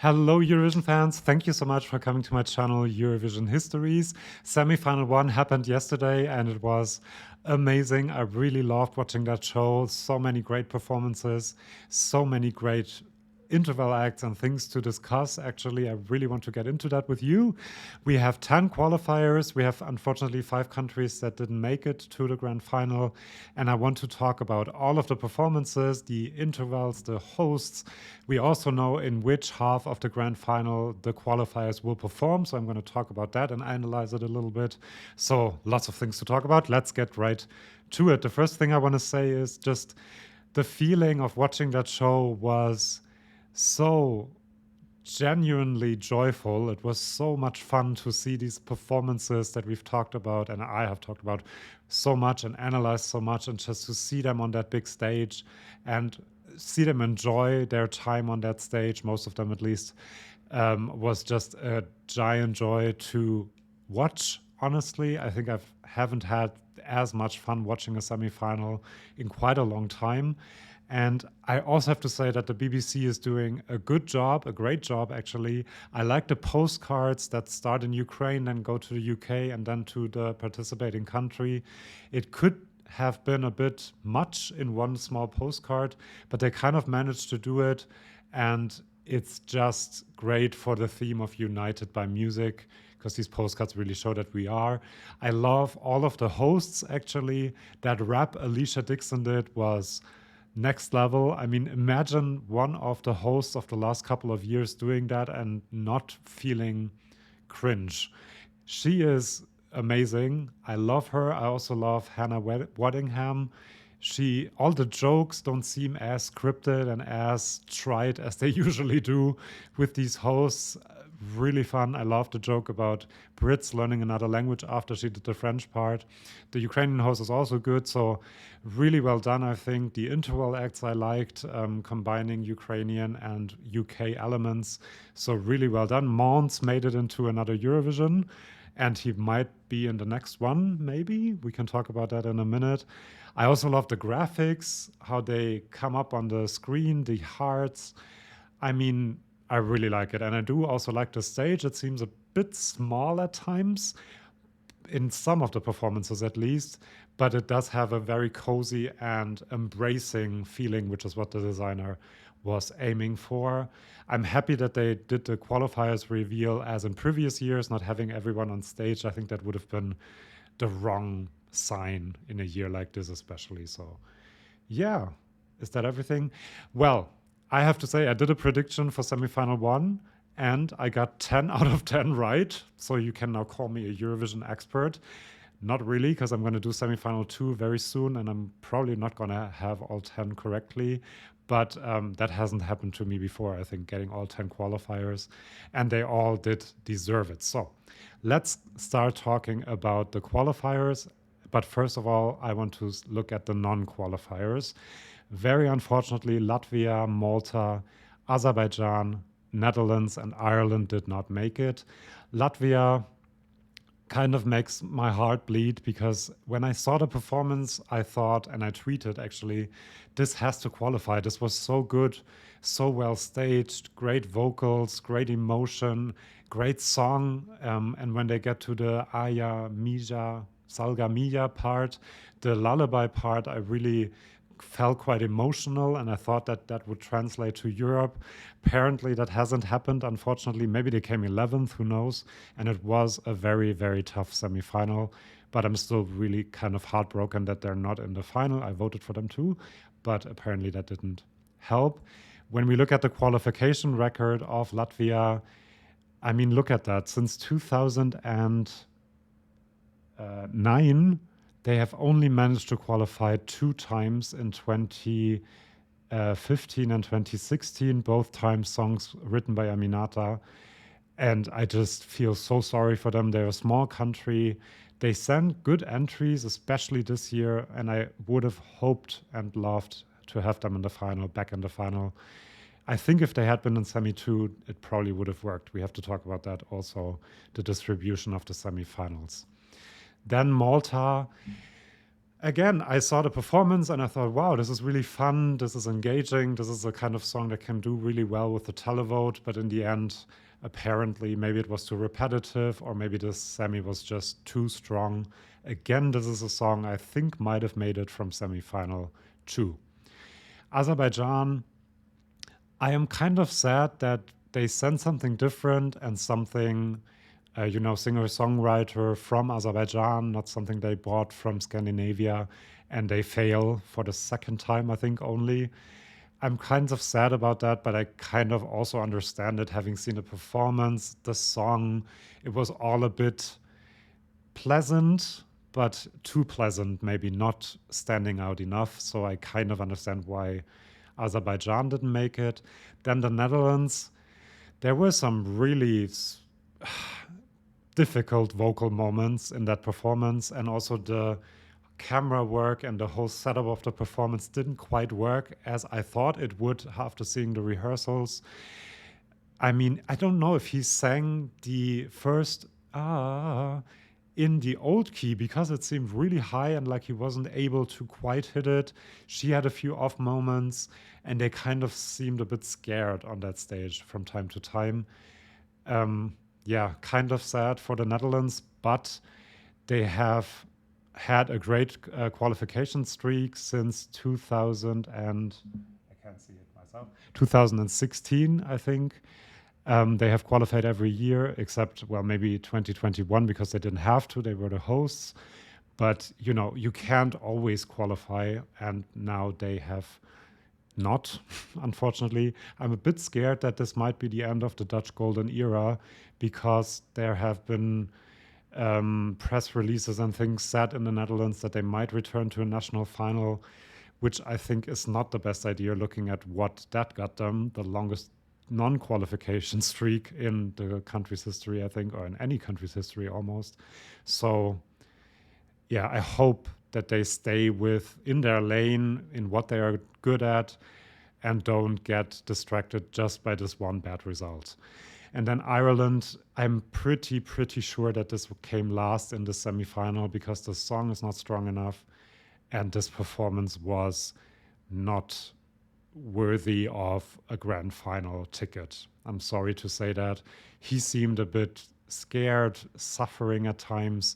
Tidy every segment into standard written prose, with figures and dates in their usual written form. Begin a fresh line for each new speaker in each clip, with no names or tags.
Hello, Eurovision fans. Thank you so much for coming to my channel, Eurovision Histories. Semi-Final One happened yesterday and it was amazing. I really loved watching that show. So many great performances, so many great interval acts and things to discuss. Actually, I really want to get into that with you. We have 10 qualifiers. We have, unfortunately, 5 countries that didn't make it to the grand final. And I want to talk about all of the performances, the intervals, the hosts. We also know in which half of the grand final the qualifiers will perform. So I'm going to talk about that and analyze it a little bit. So lots of things to talk about. Let's get right to it. The first thing I want to say is just the feeling of watching that show was so genuinely joyful. It was so much fun to see these performances that we've talked about and I have talked about so much and analyzed so much, and just to see them on that big stage and see them enjoy their time on that stage, most of them at least, was just a giant joy to watch. Honestly, I think I haven't had as much fun watching a semi-final in quite a long time. And I also have to say that the BBC is doing a good job, a great job, actually. I like the postcards that start in Ukraine, then go to the UK, and then to the participating country. It could have been a bit much in one small postcard, but they kind of managed to do it. And it's just great for the theme of United by Music, because these postcards really show that we are. I love all of the hosts, actually. That rap Alicia Dixon did was next level. I mean, imagine one of the hosts of the last couple of years doing that and not feeling cringe. She is amazing. I love her. I also love Hannah Waddingham. All the jokes don't seem as scripted and as trite as they usually do with these hosts. Really fun. I love the joke about Brits learning another language after she did the French part. The Ukrainian host is also good, so really well done, I think. The interval acts I liked, combining Ukrainian and UK elements, so really well done. Mons made it into another Eurovision, and he might be in the next one, maybe. We can talk about that in a minute. I also love the graphics, how they come up on the screen, the hearts. I mean, I really like it. And I do also like the stage. It seems a bit small at times, in some of the performances at least, but it does have a very cozy and embracing feeling, which is what the designer was aiming for. I'm happy that they did the qualifiers reveal as in previous years, not having everyone on stage. I think that would have been the wrong sign in a year like this, especially. So, yeah, is that everything? Well, I have to say, I did a prediction for Semi-Final One, and I got 10 out of 10 right. So you can now call me a Eurovision expert. Not really, because I'm going to do Semi-Final 2 very soon, and I'm probably not going to have all 10 correctly. But that hasn't happened to me before, I think, getting all 10 qualifiers. And they all did deserve it. So let's start talking about the qualifiers. But first of all, I want to look at the non-qualifiers. Very unfortunately, Latvia, Malta, Azerbaijan, Netherlands, and Ireland did not make it. Latvia kind of makes my heart bleed, because when I saw the performance, I thought, and I tweeted actually, this has to qualify. This was so good, so well staged, great vocals, great emotion, great song. And when they get to the Aya Mija, Salga Mija part, the lullaby part, I really felt quite emotional, and I thought that that would translate to Europe. Apparently that hasn't happened, unfortunately. Maybe they came 11th, who knows? And it was a very, very tough semi-final, but I'm still really kind of heartbroken that they're not in the final. I voted for them too, but apparently that didn't help. When we look at the qualification record of Latvia, I mean, look at that. Since 2009, they have only managed to qualify 2 times in 2015 and 2016, both times songs written by Aminata. And I just feel so sorry for them. They're a small country. They sent good entries, especially this year, and I would have hoped and loved to have them in the final, back in the final. I think if they had been in Semi-2, it probably would have worked. We have to talk about that also, the distribution of the semi-finals. Then Malta. again, I saw the performance and I thought, wow, this is really fun. This is engaging. This is a kind of song that can do really well with the televote. But in the end, apparently, maybe it was too repetitive, or maybe this semi was just too strong. Again, this is a song I think might have made it from semi-final 2. Azerbaijan, I am kind of sad that they sent something different and something, singer-songwriter from Azerbaijan, not something they bought from Scandinavia, and they fail for the second time, I think, only. I'm kind of sad about that, but I kind of also understand it, having seen the performance, the song. It was all a bit pleasant, but too pleasant, maybe not standing out enough. So I kind of understand why Azerbaijan didn't make it. Then the Netherlands, there were some really difficult vocal moments in that performance, and also the camera work and the whole setup of the performance didn't quite work as I thought it would after seeing the rehearsals. I mean, I don't know if he sang the first in the old key, because it seemed really high and like he wasn't able to quite hit it. She had a few off moments, and they kind of seemed a bit scared on that stage from time to time. Kind of sad for the Netherlands, but they have had a great qualification streak since 2000 and I can't see it myself. 2016, I think. They have qualified every year except, well, maybe 2021 because they didn't have to. They were the hosts. But, you can't always qualify. And now they have not, unfortunately. I'm a bit scared that this might be the end of the Dutch Golden Era, because there have been press releases and things said in the Netherlands that they might return to a national final, which I think is not the best idea, looking at what that got them, the longest non-qualification streak in the country's history, I think, or in any country's history almost. So, yeah, I hope that they stay in their lane, in what they are good at, and don't get distracted just by this one bad result. And then Ireland, I'm pretty sure that this came last in the semi-final because the song is not strong enough and this performance was not worthy of a grand final ticket. I'm sorry to say that. He seemed a bit scared, suffering at times.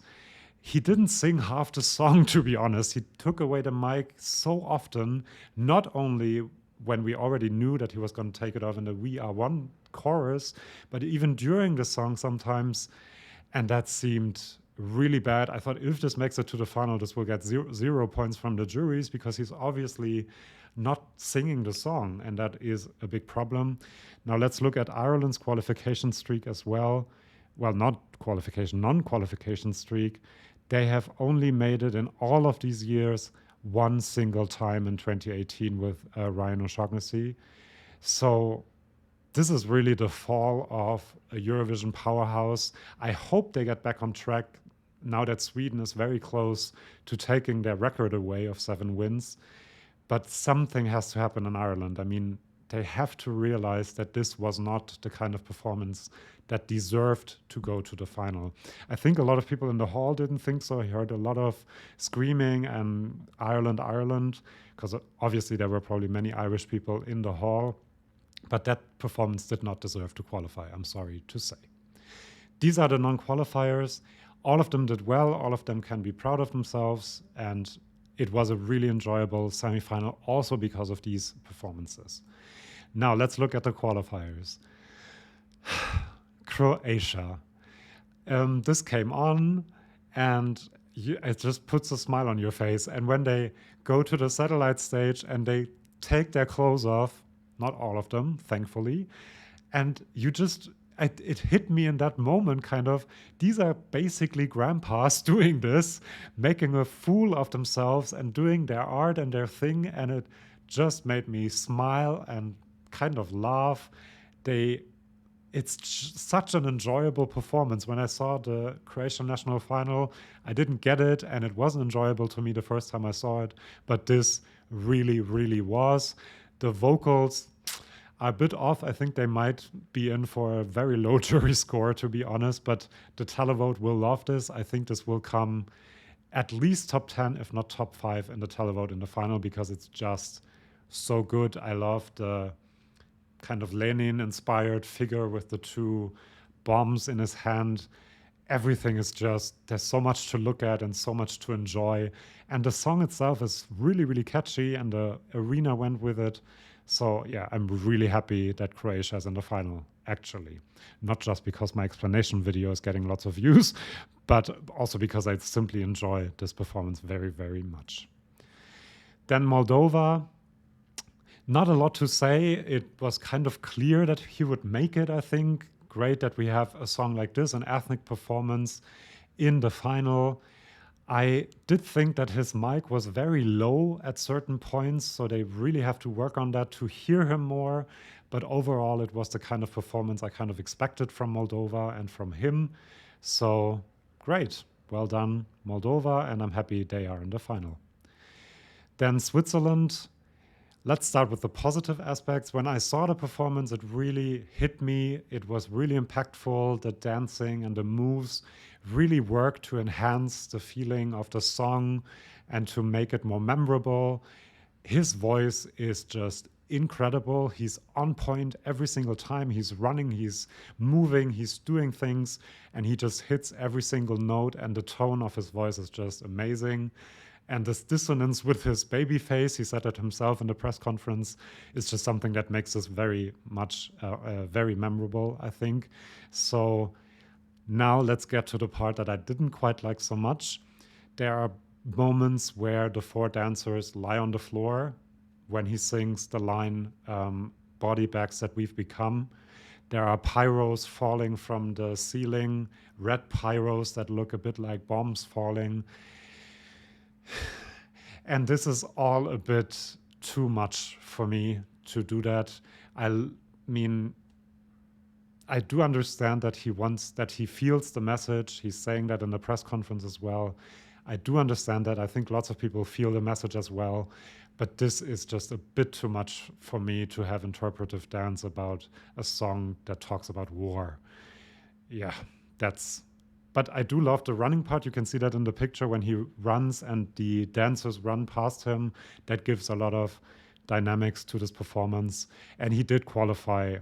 He didn't sing half the song, to be honest. He took away the mic so often, not only when we already knew that he was going to take it off in the We Are One chorus, but even during the song sometimes, and that seemed really bad. I thought if this makes it to the final, this will get zero points from the juries, because he's obviously not singing the song, and that is a big problem. Now let's look at Ireland's qualification streak as well. Well, not qualification, non-qualification streak. They have only made it in all of these years one single time in 2018 with Ryan O'Shaughnessy. So this is really the fall of a Eurovision powerhouse. I hope they get back on track now that Sweden is very close to taking their record away of 7 wins. But something has to happen in Ireland. I mean, they have to realize that this was not the kind of performance that deserved to go to the final. I think a lot of people in the hall didn't think so. I heard a lot of screaming and Ireland, because obviously there were probably many Irish people in the hall. But that performance did not deserve to qualify, I'm sorry to say. These are the non-qualifiers. All of them did well. All of them can be proud of themselves. And it was a really enjoyable semi-final also because of these performances. Now let's look at the qualifiers. Croatia. This came on and it just puts a smile on your face. And when they go to the satellite stage and they take their clothes off, not all of them, thankfully, and it hit me in that moment, kind of, these are basically grandpas doing this, making a fool of themselves and doing their art and their thing, and it just made me smile and kind of laugh. It's such an enjoyable performance. When I saw the Croatian national final, I didn't get it, and it wasn't enjoyable to me the first time I saw it, but this really, really was. The vocals are a bit off. I think they might be in for a very low jury score, to be honest, but the televote will love this. I think this will come at least top 10, if not top 5 in the televote in the final, because it's just so good. I love the kind of Lenin-inspired figure with the 2 bombs in his hand. Everything is just, there's so much to look at and so much to enjoy. And the song itself is really, really catchy, and the arena went with it. So yeah, I'm really happy that Croatia is in the final, actually. Not just because my explanation video is getting lots of views, but also because I simply enjoy this performance very, very much. Then Moldova, not a lot to say. It was kind of clear that he would make it, I think. Great that we have a song like this, an ethnic performance in the final. I did think that his mic was very low at certain points, so they really have to work on that to hear him more. But overall, it was the kind of performance I kind of expected from Moldova and from him. So great. Well done, Moldova, and I'm happy they are in the final. Then Switzerland. Let's start with the positive aspects. When I saw the performance, it really hit me. It was really impactful. The dancing and the moves really worked to enhance the feeling of the song and to make it more memorable. His voice is just incredible. He's on point every single time. He's running, he's moving, he's doing things, and he just hits every single note, and the tone of his voice is just amazing. And this dissonance with his baby face, he said it himself in the press conference, is just something that makes this very much, very memorable, I think. So now let's get to the part that I didn't quite like so much. There are moments where the 4 dancers lie on the floor when he sings the line, body bags that we've become. There are pyros falling from the ceiling, red pyros that look a bit like bombs falling. And this is all a bit too much for me to do that. I mean, I do understand that he feels the message. He's saying that in the press conference as well. I do understand that. I think lots of people feel the message as well. But this is just a bit too much for me to have interpretive dance about a song that talks about war. Yeah, but I do love the running part. You can see that in the picture when he runs and the dancers run past him. That gives a lot of dynamics to this performance. And he did qualify,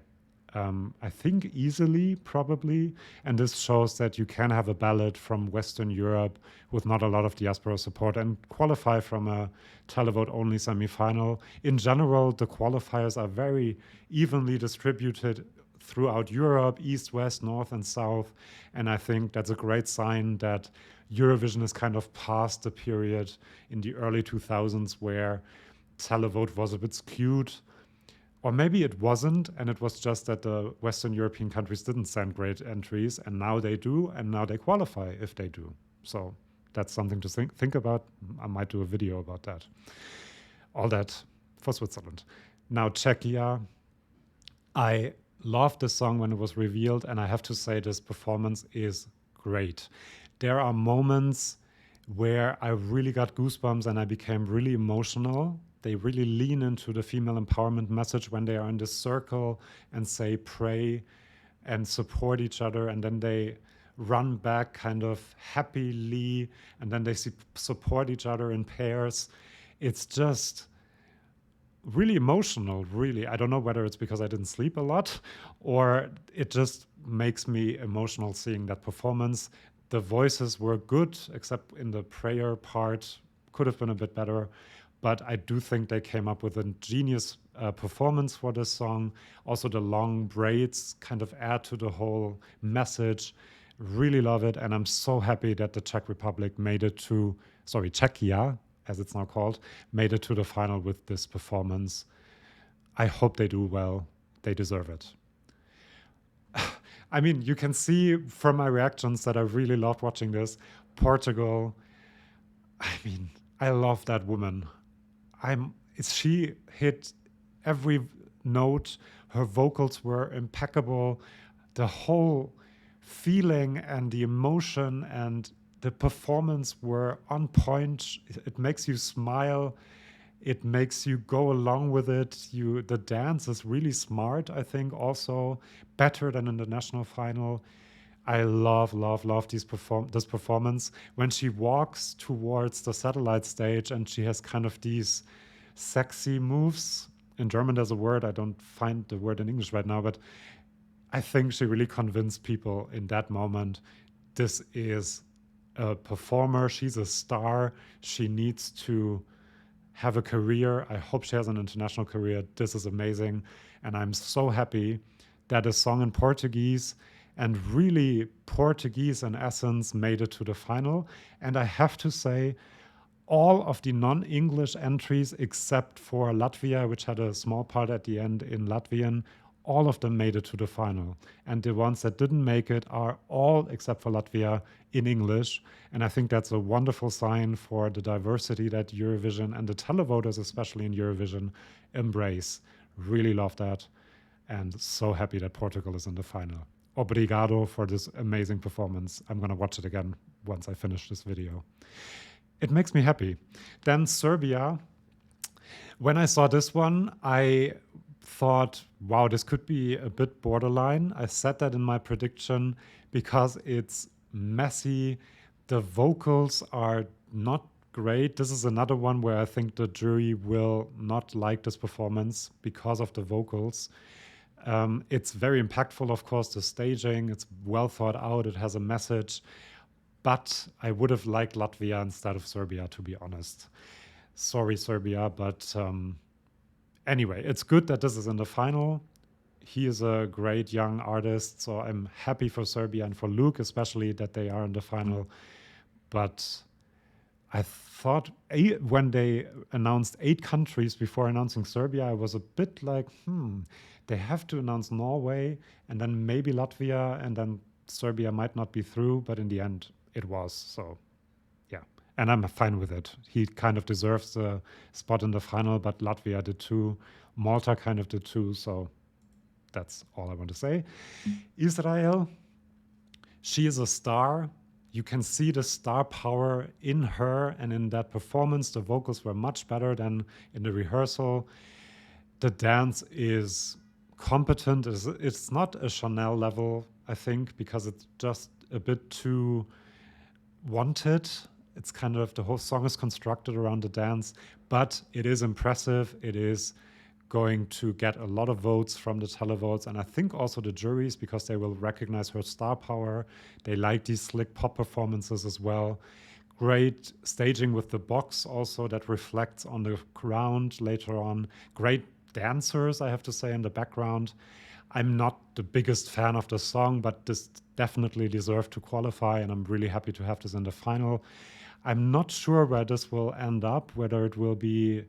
I think, easily, probably. And this shows that you can have a ballad from Western Europe with not a lot of diaspora support and qualify from a televote-only semi-final. In general, the qualifiers are very evenly distributed throughout Europe, east, west, north, and south. And I think that's a great sign that Eurovision is kind of past the period in the early 2000s where televote was a bit skewed. Or maybe it wasn't, and it was just that the Western European countries didn't send great entries, and now they do, and now they qualify if they do. So that's something to think about. I might do a video about that. All that for Switzerland. Now, Czechia. I loved this song when it was revealed, and I have to say this performance is great. There are moments where I really got goosebumps and I became really emotional. They really lean into the female empowerment message when they are in this circle and say pray and support each other, and then they run back kind of happily, and then they support each other in pairs. It's just really emotional, really. I don't know whether it's because I didn't sleep a lot or it just makes me emotional seeing that performance. The voices were good, except in the prayer part, could have been a bit better. But I do think they came up with a genius performance for this song. Also, the long braids kind of add to the whole message. Really love it. And I'm so happy that the Czech Republic Czechia, as it's now called, made it to the final with this performance. I hope they do well. They deserve it. I mean, you can see from my reactions that I really loved watching this. Portugal, I mean, I love that woman. She hit every note. Her vocals were impeccable. The whole feeling and the emotion and the performance were on point. It makes you smile. It makes you go along with it. The dance is really smart, I think, also better than in the national final. I love this performance. When she walks towards the satellite stage and she has kind of these sexy moves. In German, there's a word, I don't find the word in English right now, but I think she really convinced people in that moment. This is a performer. She's a star. She needs to have a career. I hope she has an international career. This is amazing. And I'm so happy that a song in Portuguese and really Portuguese in essence made it to the final. And I have to say, all of the non-English entries, except for Latvia, which had a small part at the end in Latvian, all of them made it to the final. And the ones that didn't make it are all, except for Latvia, in English. And I think that's a wonderful sign for the diversity that Eurovision and the televoters, especially in Eurovision, embrace. Really love that. And so happy that Portugal is in the final. Obrigado for this amazing performance. I'm going to watch it again once I finish this video. It makes me happy. Then Serbia. When I saw this one, I thought, wow, this could be a bit borderline. I said that in my prediction because it's messy. The vocals are not great. This is another one where I think the jury will not like this performance because of the vocals. It's very impactful, of course, the staging. It's well thought out. It has a message. But I would have liked Latvia instead of Serbia, to be honest. Sorry, Serbia, but anyway, it's good that this is in the final. He is a great young artist, so I'm happy for Serbia and for Luke, especially that they are in the final. But I thought when they announced 8 countries before announcing Serbia, I was a bit like, they have to announce Norway and then maybe Latvia, and then Serbia might not be through, but in the end, it was. So, yeah. And I'm fine with it. He kind of deserves a spot in the final, but Latvia did too. Malta kind of did too. So that's all I want to say. Israel, she is a star. You can see the star power in her and in that performance. The vocals were much better than in the rehearsal. The dance is competent. It's not a Chanel level, I think, because it's just a bit too wanted. It's kind of, the whole song is constructed around the dance, but it is impressive. It is going to get a lot of votes from the televotes, and I think also the juries, because they will recognize her star power. They like these slick pop performances as well. Great staging with the box also that reflects on the ground later on. Great dancers, I have to say, in the background. I'm not the biggest fan of the song, but this definitely deserved to qualify, and I'm really happy to have this in the final. I'm not sure where this will end up, whether it will be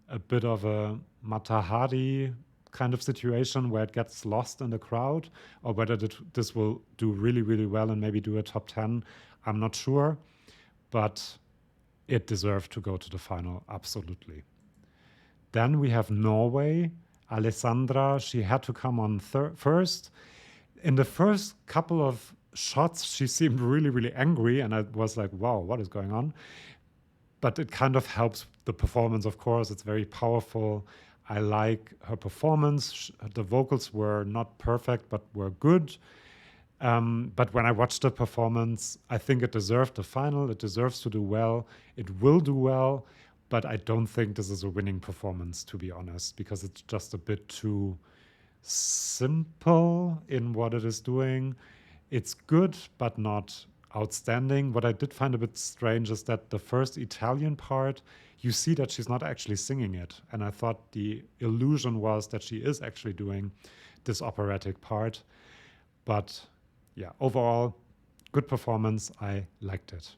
a bit of a Mata Hari kind of situation where it gets lost in the crowd, or whether this will do really, really well and maybe do a top 10. I'm not sure, but it deserved to go to the final, absolutely. Then we have Norway. Alessandra, she had to come on first. In the first couple of shots, she seemed really, really angry, and I was like, wow, what is going on? But it kind of helps the performance, of course. It's very powerful. I like her performance. The vocals were not perfect, but were good. But when I watched the performance, I think it deserved the final. It deserves to do well. It will do well. But I don't think this is a winning performance, to be honest, because it's just a bit too simple in what it is doing. It's good, but not outstanding. What I did find a bit strange is that the first Italian part, you see that she's not actually singing it. And I thought the illusion was that she is actually doing this operatic part. But yeah, overall, good performance. I liked it.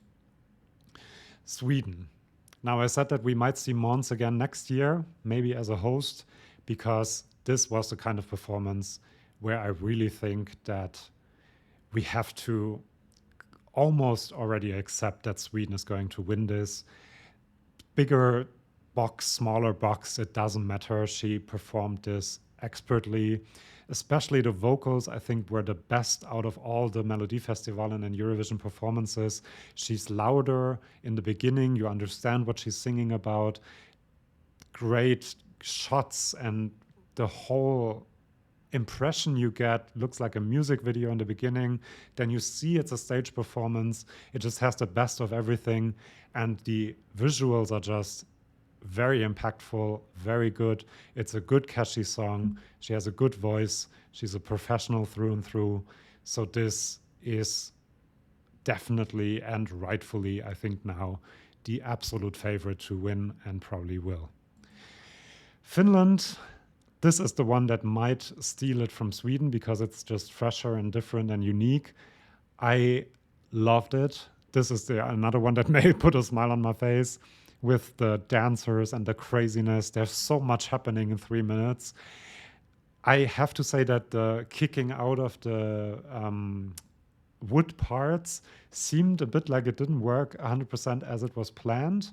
Sweden. Now, I said that we might see Måns again next year, maybe as a host, because this was the kind of performance where I really think that we have to almost already accept that Sweden is going to win this. Bigger box, smaller box, it doesn't matter. She performed this expertly. Especially the vocals, I think, were the best out of all the Melodifestivalen and Eurovision performances. She's louder in the beginning. You understand what she's singing about. Great shots, and the whole impression you get looks like a music video in the beginning. Then you see it's a stage performance. It just has the best of everything. And the visuals are just very impactful, very good. It's a good, catchy song. She has a good voice. She's a professional through and through. So this is definitely and rightfully, I think now, the absolute favorite to win and probably will. Finland, this is the one that might steal it from Sweden because it's just fresher and different and unique. I loved it. This is another one that may put a smile on my face with the dancers and the craziness. There's so much happening in 3 minutes. I have to say that the kicking out of the wood parts seemed a bit like it didn't work 100% as it was planned.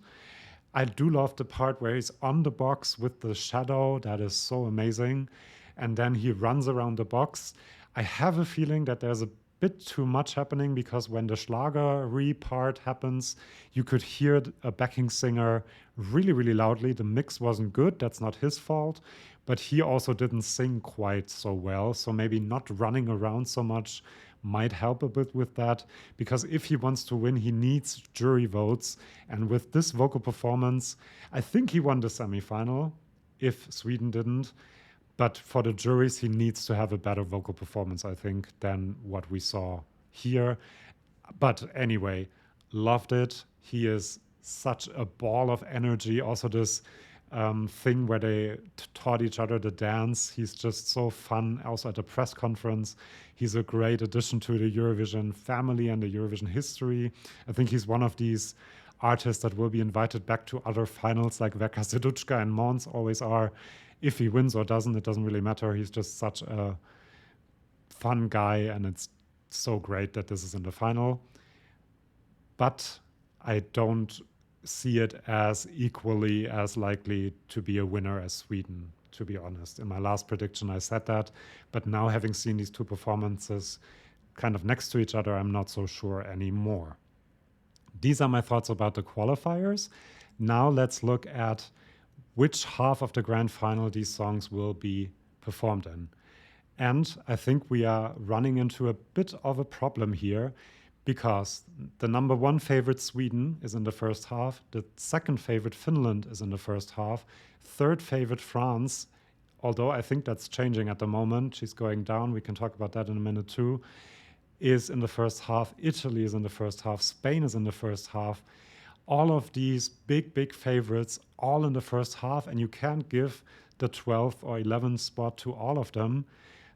I do love the part where he's on the box with the shadow. That is so amazing. And then he runs around the box. I have a feeling that there's a bit too much happening because when the Schlager part happens, you could hear a backing singer really, really loudly. The mix wasn't good. That's not his fault. But he also didn't sing quite so well. So maybe not running around so much might help a bit with that, because if he wants to win, he needs jury votes. And with this vocal performance, I think he won the semi-final if Sweden didn't. But for the juries, he needs to have a better vocal performance, I think, than what we saw here. But anyway, loved it. He is such a ball of energy. Also this thing where they taught each other the dance. He's just so fun. Also at the press conference, he's a great addition to the Eurovision family and the Eurovision history. I think he's one of these artists that will be invited back to other finals like Veka Seduchka and Mons always are. If he wins or doesn't, it doesn't really matter. He's just such a fun guy, and it's so great that this is in the final. But I don't see it as equally as likely to be a winner as Sweden, to be honest. In my last prediction, I said that. But now, having seen these two performances kind of next to each other, I'm not so sure anymore. These are my thoughts about the qualifiers. Now let's look at which half of the grand final these songs will be performed in. And I think we are running into a bit of a problem here, because the number one favorite Sweden is in the first half, the second favorite Finland is in the first half, third favorite France, although I think that's changing at the moment, she's going down, we can talk about that in a minute too, is in the first half, Italy is in the first half, Spain is in the first half. All of these big favorites all in the first half, and you can't give the 12th or 11th spot to all of them.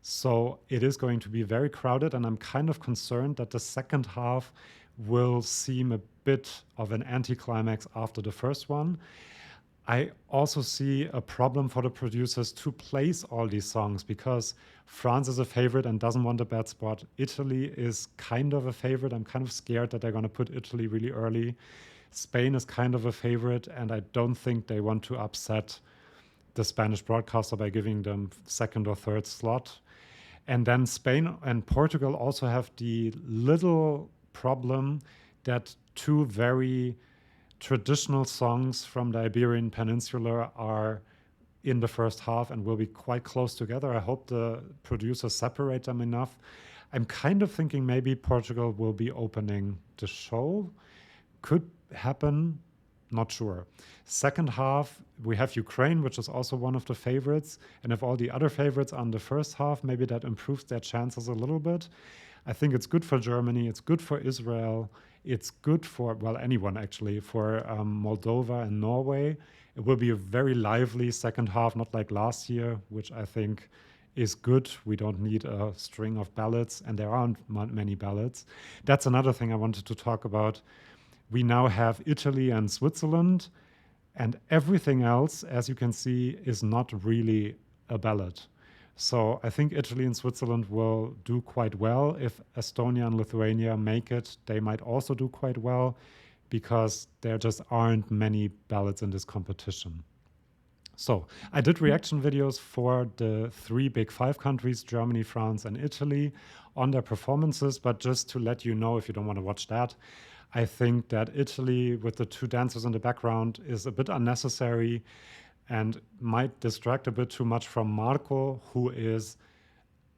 So it is going to be very crowded, and I'm kind of concerned that the second half will seem a bit of an anticlimax after the first one. I also see a problem for the producers to place all these songs, because France is a favorite and doesn't want a bad spot. Italy is kind of a favorite. I'm kind of scared that they're going to put Italy really early. Spain is kind of a favorite, and I don't think they want to upset the Spanish broadcaster by giving them second or third slot. And then Spain and Portugal also have the little problem that two very traditional songs from the Iberian Peninsula are in the first half and will be quite close together. I hope the producers separate them enough. I'm kind of thinking maybe Portugal will be opening the show. Could happen, not sure. Second half, we have Ukraine, which is also one of the favorites. And if all the other favorites are in the first half, maybe that improves their chances a little bit. I think it's good for Germany. It's good for Israel. It's good for, well, anyone actually, for Moldova and Norway. It will be a very lively second half, not like last year, which I think is good. We don't need a string of ballads, and there aren't many ballads. That's another thing I wanted to talk about. We now have Italy and Switzerland, and everything else, as you can see, is not really a ballad. So I think Italy and Switzerland will do quite well. If Estonia and Lithuania make it, they might also do quite well, because there just aren't many ballads in this competition. So I did reaction videos for the 3 big 5 countries, Germany, France, and Italy, on their performances. But just to let you know, if you don't want to watch that, I think that Italy, with the 2 dancers in the background, is a bit unnecessary and might distract a bit too much from Marco, who is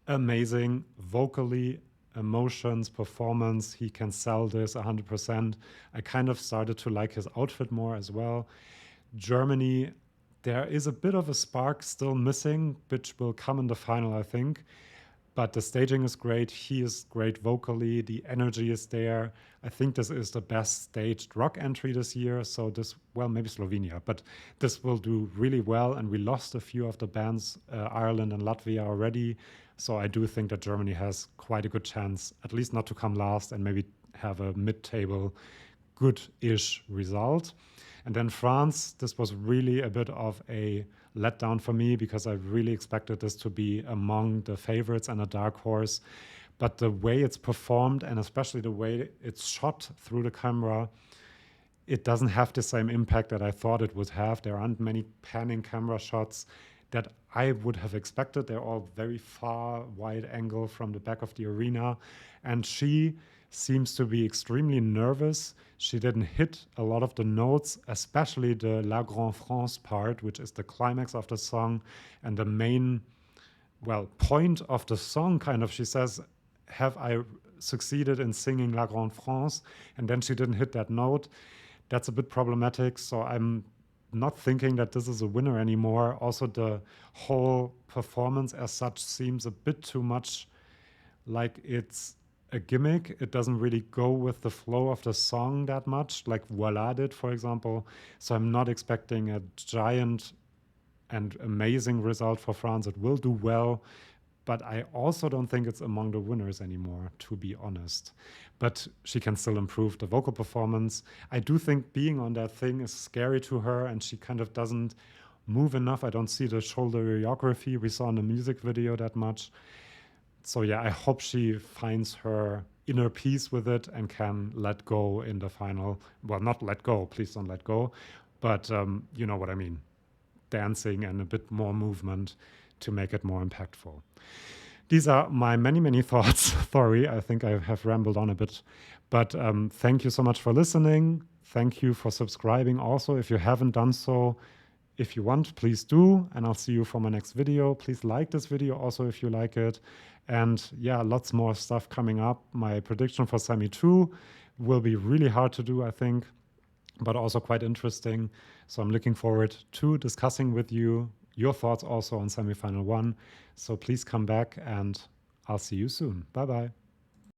amazing vocally, emotions, performance. He can sell this 100%. I kind of started to like his outfit more as well. Germany, there is a bit of a spark still missing, which will come in the final, I think. But the staging is great. He is great vocally. The energy is there. I think this is the best staged rock entry this year. So this, well, maybe Slovenia, but this will do really well. And we lost a few of the bands, Ireland and Latvia already. So I do think that Germany has quite a good chance, at least not to come last and maybe have a mid-table good-ish result. And then France, this was really a bit of a letdown for me because I really expected this to be among the favorites and a dark horse. But the way it's performed, and especially the way it's shot through the camera, it doesn't have the same impact that I thought it would have. There aren't many panning camera shots that I would have expected. They're all very far, wide angle from the back of the arena. And she seems to be extremely nervous. She didn't hit a lot of the notes, especially the La Grande France part, which is the climax of the song and the main, well, point of the song, kind of. She says, have I succeeded in singing La Grande France? And then she didn't hit that note. That's a bit problematic. So I'm not thinking that this is a winner anymore. Also, the whole performance as such seems a bit too much like it's a gimmick. It doesn't really go with the flow of the song that much, like Voila did, for example. So I'm not expecting a giant and amazing result for France. It will do well, but I also don't think it's among the winners anymore, to be honest. But she can still improve the vocal performance. I do think being on that thing is scary to her, and she kind of doesn't move enough. I don't see the shoulder choreography we saw in the music video that much. So yeah, I hope she finds her inner peace with it and can let go in the final. Well, not let go, please don't let go, but you know what I mean. Dancing and a bit more movement to make it more impactful. These are my many, many thoughts. Sorry, I think I have rambled on a bit, but thank you so much for listening. Thank you for subscribing also. If you haven't done so, if you want, please do, and I'll see you for my next video. Please like this video also if you like it. And yeah, lots more stuff coming up. My prediction for Semi 2 will be really hard to do, I think, but also quite interesting. So I'm looking forward to discussing with you your thoughts also on Semi-Final 1. So please come back and I'll see you soon. Bye-bye.